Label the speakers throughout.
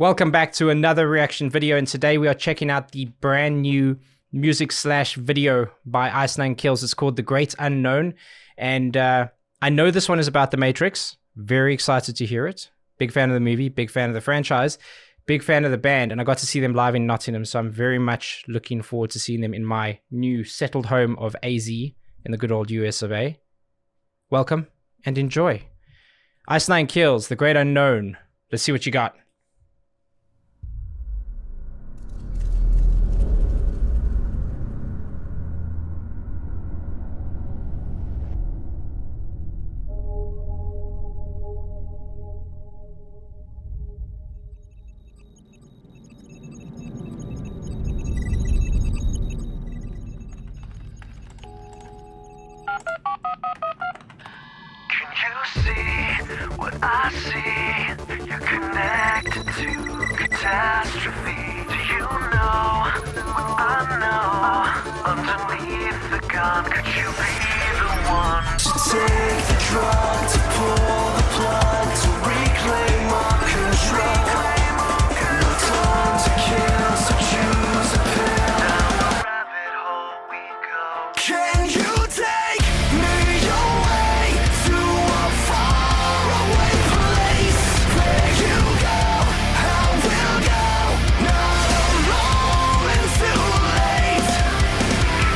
Speaker 1: Welcome back to another reaction video, and today we are checking out the brand new music/video by Ice Nine Kills. It's called The Great Unknown, and I know this one is about The Matrix. Very excited to hear it. Big fan of the movie, big fan of the franchise, big fan of the band, and I got to see them live in Nottingham, so I'm very much looking forward to seeing them in my new settled home of AZ in the good old US of A. Welcome and enjoy. Ice Nine Kills, The Great Unknown. Let's see what you got.
Speaker 2: Can you see what I see? You're connected to catastrophe. Do you know what I know? Underneath the gun, could you be the one to take the drug, to pull the plug, to reclaim our control? No time to kill, so choose a pill. Down the rabbit hole we go. Can you take me away to a faraway place? Where you go, I will go. Not a moment too late.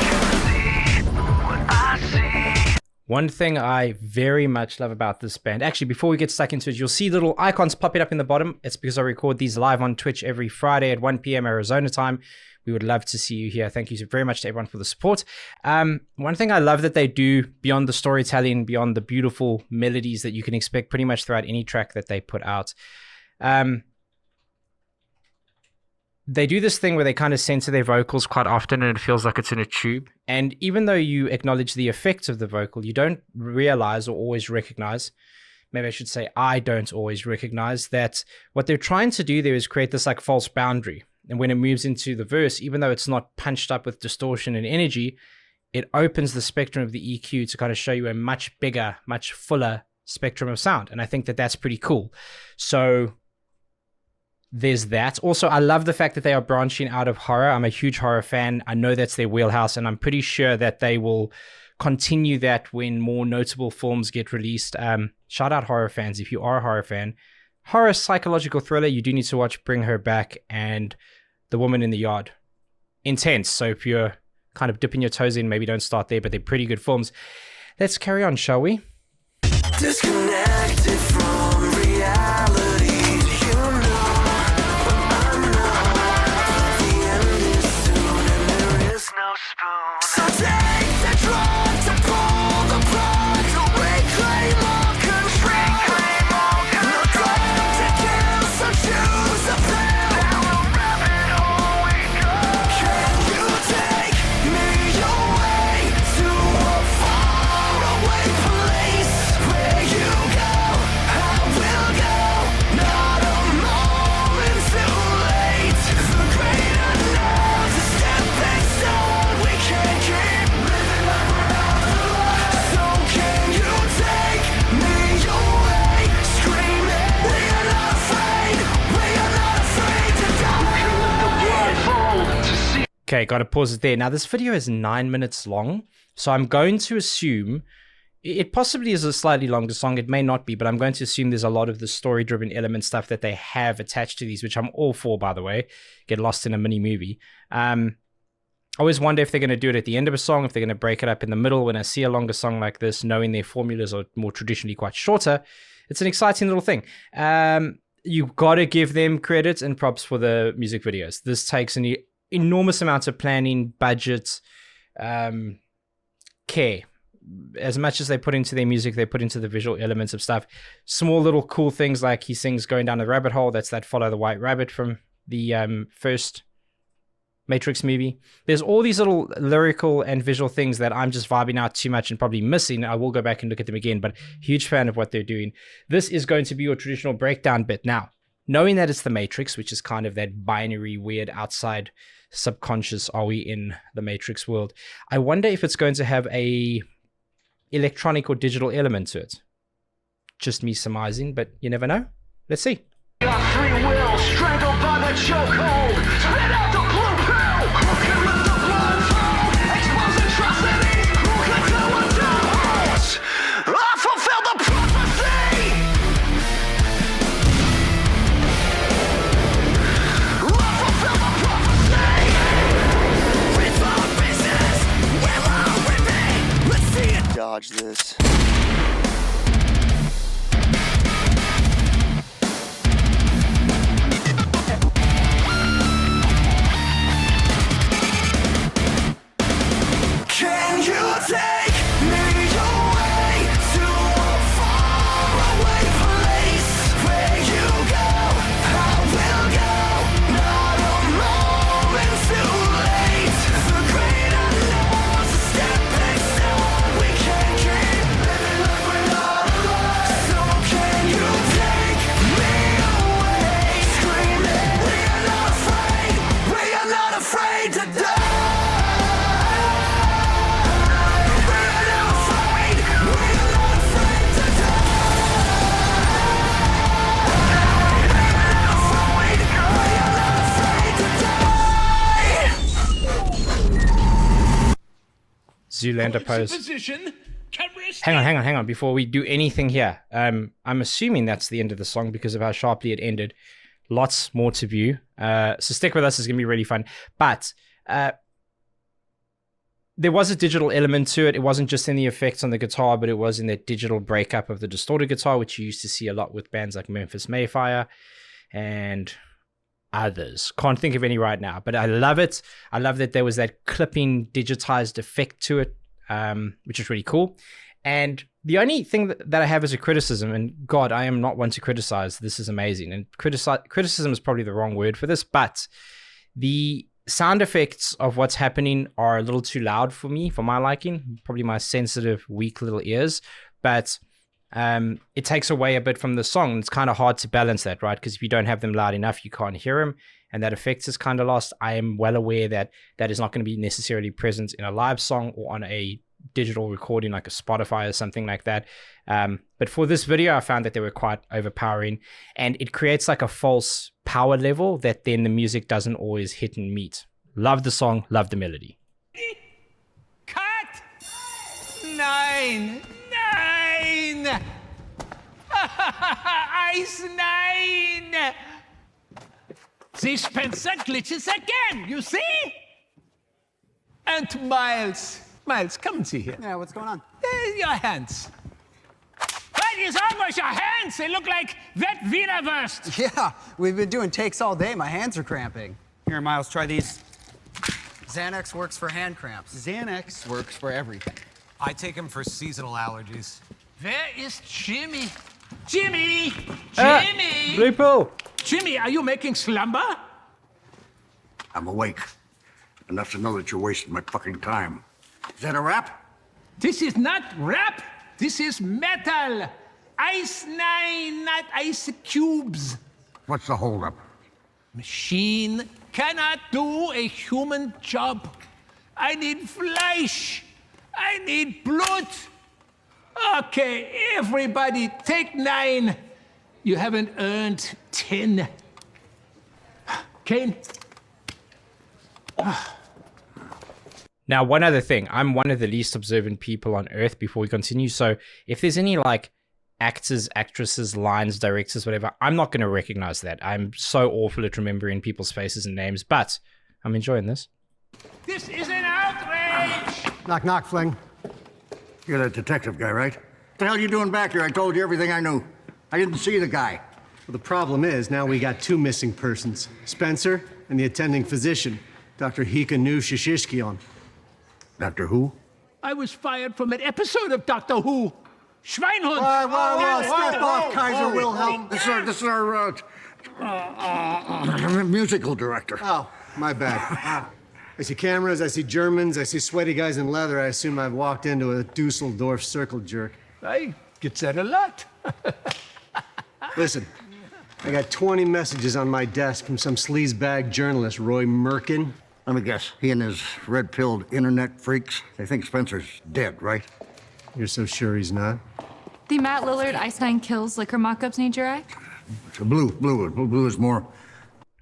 Speaker 2: You see what I see.
Speaker 1: One thing I very much love about this band, actually, before we get stuck into it, you'll see little icons popping up in the bottom. It's because I record these live on Twitch every Friday at 1 p.m. Arizona time. We would love to see you here. Thank you very much to everyone for the support. One thing I love that they do beyond the storytelling, beyond the beautiful melodies that you can expect pretty much throughout any track that they put out, they do this thing where they kind of censor their vocals quite often and it feels like it's in a tube. And even though you acknowledge the effects of the vocal, you don't realize or always recognize, maybe I should say I don't always recognize, that what they're trying to do there is create this like false boundary. And when it moves into the verse, even though it's not punched up with distortion and energy, it opens the spectrum of the EQ to kind of show you a much bigger, much fuller spectrum of sound. And I think that that's pretty cool. So there's that. Also, I love the fact that they are branching out of horror. I'm a huge horror fan. I know that's their wheelhouse, and I'm pretty sure that they will continue that when more notable films get released. Shout out horror fans. If you are a horror fan, horror psychological thriller, you do need to watch Bring Her Back and The Woman in the Yard. Intense. So if you're kind of dipping your toes in, maybe don't start there, but they're pretty good films. Let's carry on, shall we?
Speaker 2: Disconnected from reality. Do you know what I know? The end is soon and there is no spoon. So take the drug to pull the plug, to reclaim all control. No time to kill, so choose a pill. Down the rabbit hole we go. Can you take me away to a faraway place? Where you go, I will go. Not a moment too late. The great unknown's a stepping stone. We can't keep living like we're out of luck. So can you take me away? Screaming, we are not afraid. We are not afraid to die. The world to see.
Speaker 1: Okay, got to pause it there. Now, this video is 9 minutes long, so I'm going to assume it possibly is a slightly longer song. It may not be, but I'm going to assume there's a lot of the story-driven element stuff that they have attached to these, which I'm all for, by the way. Get lost in a mini movie. I always wonder if they're going to do it at the end of a song, if they're going to break it up in the middle. When I see a longer song like this, knowing their formulas are more traditionally quite shorter, it's an exciting little thing. You've got to give them credit and props for the music videos. This takes an enormous amount of planning, budget, care. As much as they put into their music, they put into the visual elements of stuff. Small little cool things like he sings Going Down the Rabbit Hole. That's that Follow the White Rabbit from the first Matrix movie. There's all these little lyrical and visual things that I'm just vibing out too much and probably missing. I will go back and look at them again, but huge fan of what they're doing. This is going to be your traditional breakdown bit. Now, knowing that it's the Matrix, which is kind of that binary, weird, outside subconscious, are we in the Matrix world? I wonder if it's going to have a electronic or digital element to it. Just me surmising, but you never know. Let's see.
Speaker 2: Got free will, strength.
Speaker 1: Zoolander pose.
Speaker 3: Position.
Speaker 1: Hang on. Before we do anything here, I'm assuming that's the end of the song because of how sharply it ended. Lots more to view. So stick with us. It's going to be really fun. But there was a digital element to it. It wasn't just in the effects on the guitar, but it was in the digital breakup of the distorted guitar, which you used to see a lot with bands like Memphis Mayfire and others. Can't think of any right now, but I love it. I love that there was that clipping digitized effect to it, which is really cool. And the only thing that I have as a criticism, and God, I am not one to criticize. This is amazing. And criticism is probably the wrong word for this, but the sound effects of what's happening are a little too loud for me, for my liking, probably my sensitive, weak little ears. But it takes away a bit from the song. It's kind of hard to balance that, right? Because if you don't have them loud enough, you can't hear them, and that effect is kind of lost. I am well aware that that is not going to be necessarily present in a live song or on a digital recording like a Spotify or something like that. But for this video, I found that they were quite overpowering, and it creates like a false power level that then the music doesn't always hit and meet. Love the song, love the melody.
Speaker 3: Cut! 9! Ice 9! The Spencer glitches again, you see? And Miles, come and see here.
Speaker 4: Yeah, what's going on?
Speaker 3: Your hands. That is almost your hands. They look like wet Wienerwurst.
Speaker 4: Yeah, we've been doing takes all day. My hands are cramping. Here, Miles, try these. Xanax works for hand cramps. Xanax works for everything.
Speaker 5: I take them for seasonal allergies.
Speaker 3: Where is Jimmy? Jimmy!
Speaker 1: Blue Pill!
Speaker 3: Jimmy, are you making slumber?
Speaker 6: I'm awake. Enough to know that you're wasting my fucking time. Is that a rap?
Speaker 3: This is not rap. This is metal. Ice 9, not ice cubes.
Speaker 6: What's the holdup?
Speaker 3: Machine cannot do a human job. I need flesh. I need blood. Okay, everybody, take 9. You haven't earned 10. Kane?
Speaker 1: Now, one other thing. I'm one of the least observant people on earth before we continue. So if there's any like actors, actresses, lines, directors, whatever, I'm not going to recognize that. I'm so awful at remembering people's faces and names, but I'm enjoying this.
Speaker 3: This is an outrage!
Speaker 7: Knock, knock, Fling.
Speaker 6: You're that detective guy, right? What the hell are you doing back here? I told you everything I knew. I didn't see the guy.
Speaker 7: Well, the problem is now we got 2 missing persons. Spencer and the attending physician, Dr. Hikanu Shishishkion.
Speaker 6: Doctor who?
Speaker 3: I was fired from an episode of Doctor Who. Schweinhund!
Speaker 7: Step off, Kaiser Wilhelm.
Speaker 6: This is our musical director.
Speaker 7: Oh, my bad. I see cameras, I see Germans, I see sweaty guys in leather. I assume I've walked into a Dusseldorf circle jerk.
Speaker 3: I get that a lot.
Speaker 7: Listen, I got 20 messages on my desk from some sleazebag journalist, Roy Merkin.
Speaker 6: Let me guess. He and his red-pilled internet freaks, they think Spencer's dead, right?
Speaker 7: You're so sure he's not?
Speaker 8: The Matt Lillard Ice Nine Kills liquor mock-ups need your eye?
Speaker 6: It's a blue is more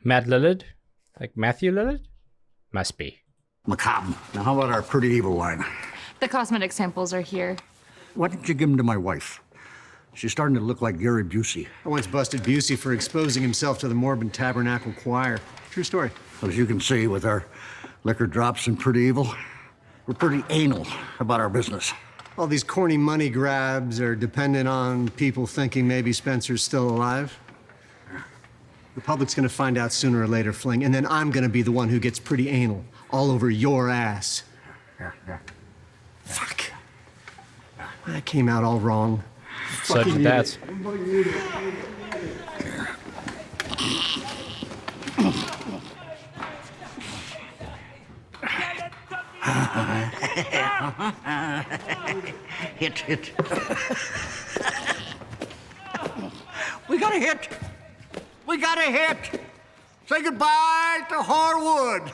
Speaker 1: Matt Lillard? Like Matthew Lillard? Must be.
Speaker 6: macabre. Now, how about our pretty evil line?
Speaker 8: The cosmetic samples are here.
Speaker 6: Why didn't you give them to my wife? She's starting to look like Gary Busey.
Speaker 7: I once busted Busey for exposing himself to the Morbid Tabernacle Choir. True story.
Speaker 6: As you can see, with our liquor drops and pretty evil, we're pretty anal about our business.
Speaker 7: All these corny money grabs are dependent on people thinking maybe Spencer's still alive. The public's gonna find out sooner or later, Fling, and then I'm gonna be the one who gets pretty anal all over your ass.
Speaker 6: Yeah.
Speaker 7: Fuck. That came out all wrong.
Speaker 1: So did that.
Speaker 6: Hit. We got a hit. Say goodbye to Harwood.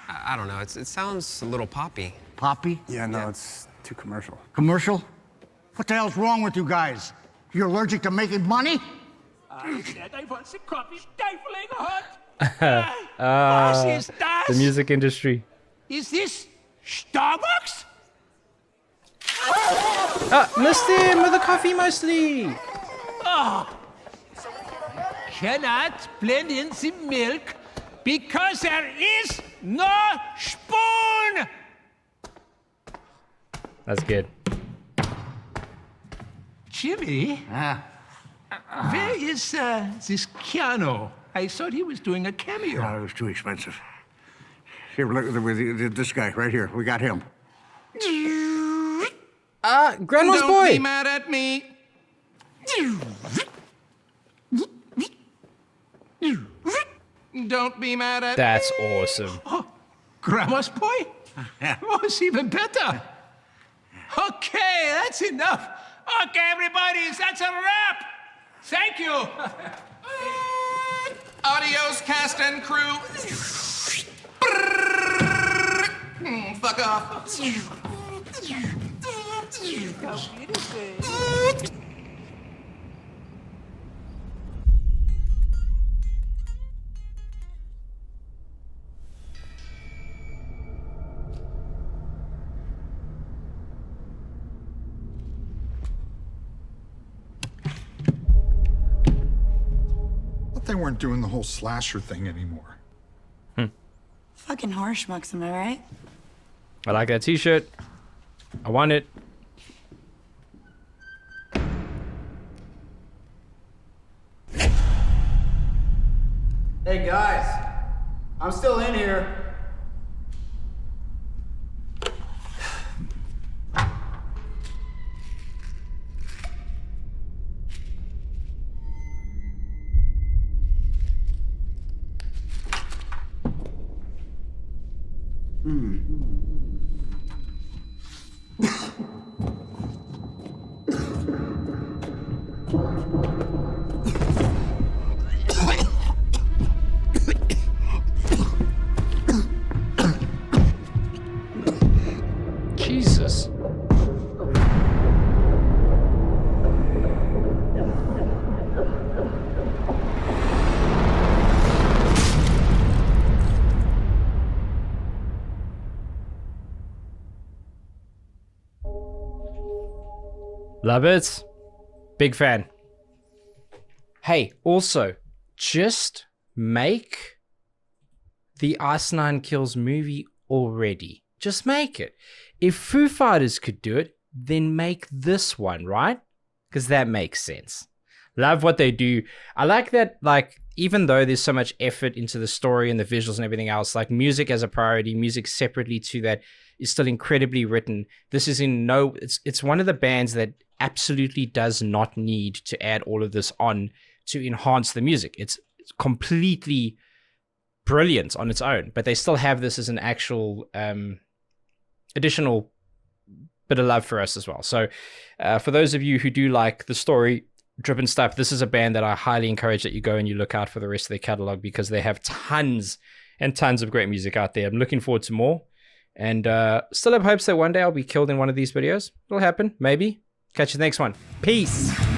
Speaker 5: I don't know. It sounds a little poppy.
Speaker 6: Poppy?
Speaker 4: Yeah, no, it's too commercial.
Speaker 6: Commercial? What the hell's wrong with you guys? You're allergic to making money?
Speaker 3: I said I want the coffee stifling hot. What is that?
Speaker 1: The music industry.
Speaker 3: Is this Starbucks?
Speaker 1: Missed him with the coffee mostly.
Speaker 3: Cannot blend in the milk because there is no spoon.
Speaker 1: That's good.
Speaker 3: Jimmy, where is this Keanu? I thought he was doing a cameo.
Speaker 6: Oh, it was too expensive. Here, look with this guy right here. We got him.
Speaker 1: Grandma's
Speaker 5: Don't
Speaker 1: boy.
Speaker 5: be mad at me. Don't be mad at
Speaker 1: That's awesome.
Speaker 3: Grandma's boy? Oh, it's even better. Okay, that's enough. Okay, everybody, that's a wrap. Thank you.
Speaker 5: Adios, cast and crew. Fuck off.
Speaker 9: But they weren't doing the whole slasher thing anymore.
Speaker 10: Fucking horse schmucks, am I right?
Speaker 1: I like that t-shirt. I want it.
Speaker 4: Hey guys, I'm still in here.
Speaker 1: Jesus. Love it. Big fan. Hey, also, just make the Ice Nine Kills movie already. Just make it. If Foo Fighters could do it, then make this one, right? Because that makes sense. Love what they do. I like that, like, even though there's so much effort into the story and the visuals and everything else, like music as a priority, music separately to that is still incredibly written. This is it's one of the bands that absolutely does not need to add all of this on to enhance the music. It's completely brilliant on its own, but they still have this as an actual additional bit of love for us as well. So for those of you who do like the story driven stuff, this is a band that I highly encourage that you go and you look out for the rest of their catalog, because they have tons and tons of great music out there. I'm looking forward to more, and still have hopes that one day I'll be killed in one of these videos. It'll happen, maybe. Catch you the next one. Peace.